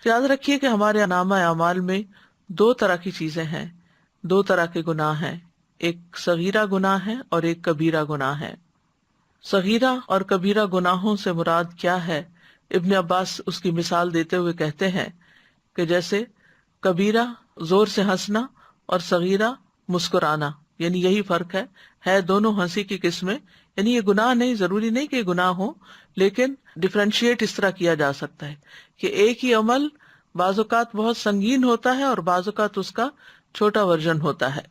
یاد رکھیے کہ ہمارے نامہ اعمال میں دو طرح کی چیزیں ہیں، دو طرح کے گناہ ہیں، ایک صغیرہ گناہ ہے اور ایک کبیرہ گناہ ہے۔ صغیرہ اور کبیرہ گناہوں سے مراد کیا ہے؟ ابن عباس اس کی مثال دیتے ہوئے کہتے ہیں کہ جیسے کبیرہ زور سے ہنسنا اور صغیرہ مسکرانا، یعنی یہی فرق ہے دونوں ہنسی کی قسمیں، یعنی یہ گناہ نہیں، ضروری نہیں کہ یہ گناہ ہو، لیکن ڈفرینشیٹ اس طرح کیا جا سکتا ہے کہ ایک ہی عمل بعض اوقات بہت سنگین ہوتا ہے اور بعض اوقات اس کا چھوٹا ورژن ہوتا ہے۔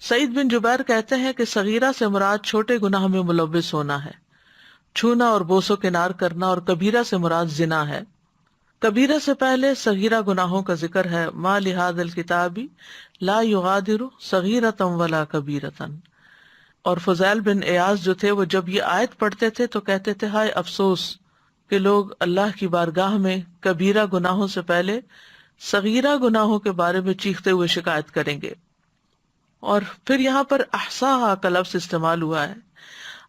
سعید بن جبیر کہتے ہیں کہ صغیرہ سے مراد چھوٹے گناہ میں ملوث ہونا ہے، چھونا اور بوس و کنار کرنا، اور کبیرہ سے مراد زنا ہے۔ کبیرہ سے پہلے صغیرہ گناہوں کا ذکر ہے، ما لہذا الکتاب لا یغادر صغیرۃ ولا کبیرۃ۔ اور فضیل بن ایاز جو تھے وہ جب یہ آیت پڑھتے تھے تو کہتے تھے ہائے افسوس کہ لوگ اللہ کی بارگاہ میں کبیرہ گناہوں سے پہلے صغیرہ گناہوں کے بارے میں چیختے ہوئے شکایت کریں گے۔ اور پھر یہاں پر احصاها کا لفظ استعمال ہوا ہے۔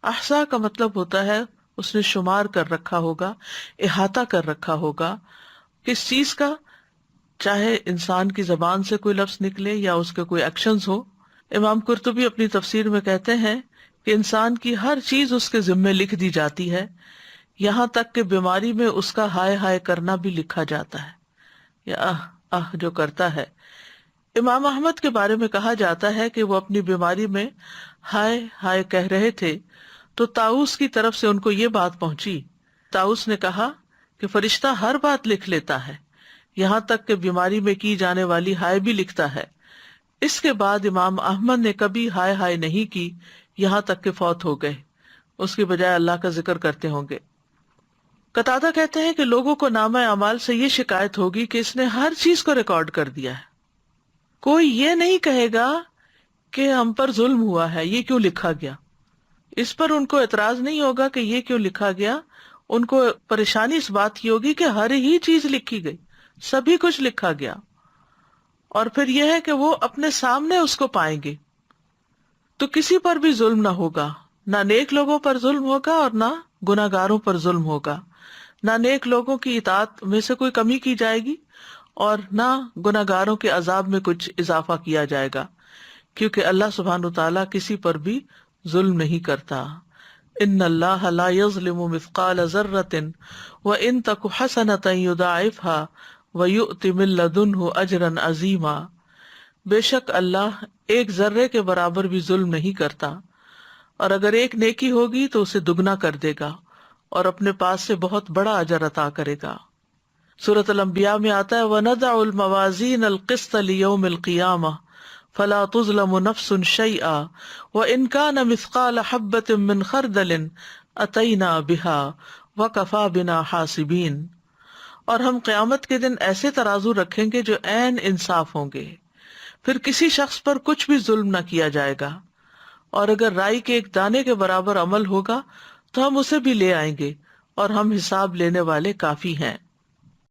احصا کا مطلب ہوتا ہے اس نے شمار کر رکھا ہوگا، احاطہ کر رکھا ہوگا، کس چیز کا، چاہے انسان کی زبان سے کوئی لفظ نکلے یا اس کے کوئی ایکشنز ہو۔ امام قرطبی اپنی تفسیر میں کہتے ہیں کہ انسان کی ہر چیز اس کے ذمے لکھ دی جاتی ہے، یہاں تک کہ بیماری میں اس کا ہائے ہائے کرنا بھی لکھا جاتا ہے، یا جو کرتا ہے۔ امام احمد کے بارے میں کہا جاتا ہے کہ وہ اپنی بیماری میں ہائے ہائے کہہ رہے تھے تو طاؤس کی طرف سے ان کو یہ بات پہنچی۔ طاؤس نے کہا کہ فرشتہ ہر بات لکھ لیتا ہے، یہاں تک کہ بیماری میں کی جانے والی ہائے بھی لکھتا ہے۔ اس کے بعد امام احمد نے کبھی ہائے ہائے نہیں کی یہاں تک کہ فوت ہو گئے، اس کی بجائے اللہ کا ذکر کرتے ہوں گے۔ قتادہ کہتے ہیں کہ لوگوں کو نامہ اعمال سے یہ شکایت ہوگی کہ اس نے ہر چیز کو ریکارڈ کر دیا ہے، کوئی یہ نہیں کہے گا کہ ہم پر ظلم ہوا ہے، یہ کیوں لکھا گیا۔ اس پر ان کو اعتراض نہیں ہوگا کہ یہ کیوں لکھا گیا، ان کو پریشانی اس بات کی ہوگی کہ ہر ہی چیز لکھی گئی، سبھی کچھ لکھا گیا۔ اور پھر یہ ہے کہ وہ اپنے سامنے اس کو پائیں گے، تو کسی پر بھی ظلم نہ ہوگا، نہ نیک لوگوں پر ظلم ہوگا اور نہ گناہگاروں پر ظلم ہوگا، نہ نیک لوگوں کی اطاعت میں سے کوئی کمی کی جائے گی اور نہ گناہگاروں کے عذاب میں کچھ اضافہ کیا جائے گا، کیونکہ اللہ سبحانہ وتعالیٰ کسی پر بھی ظلم نہیں کرتا۔ ان اللہ لا یظلم مثقال ذرۃ وان تک حسنۃ یضاعفها ویؤت من لدنہ اجرا عظیما۔ بے شک اللہ ایک ذرے کے برابر بھی ظلم نہیں کرتا، اور اگر ایک نیکی ہوگی تو اسے دگنا کر دے گا اور اپنے پاس سے بہت بڑا اجر عطا کرے گا۔ سورۃ الانبیاء میں آتا ہے وَنَضَعُ الْمَوَازِينَ الْقِسْطَ لِيَوْمِ الْقِيَامَةِ فَلَا تُظْلَمُ نَفْسٌ شَيْئًا وَإِنْ كَانَ مِثْقَالَ حَبَّةٍ مِّنْ خَرْدَلٍ أَتَيْنَا بِهَا وَكَفَىٰ بِنَا حَاسِبِينَ۔ اور ہم قیامت کے دن ایسے ترازو رکھیں گے جو عین انصاف ہوں گے، پھر کسی شخص پر کچھ بھی ظلم نہ کیا جائے گا، اور اگر رائی کے ایک دانے کے برابر عمل ہوگا تو ہم اسے بھی لے آئیں گے، اور ہم حساب لینے والے کافی ہیں۔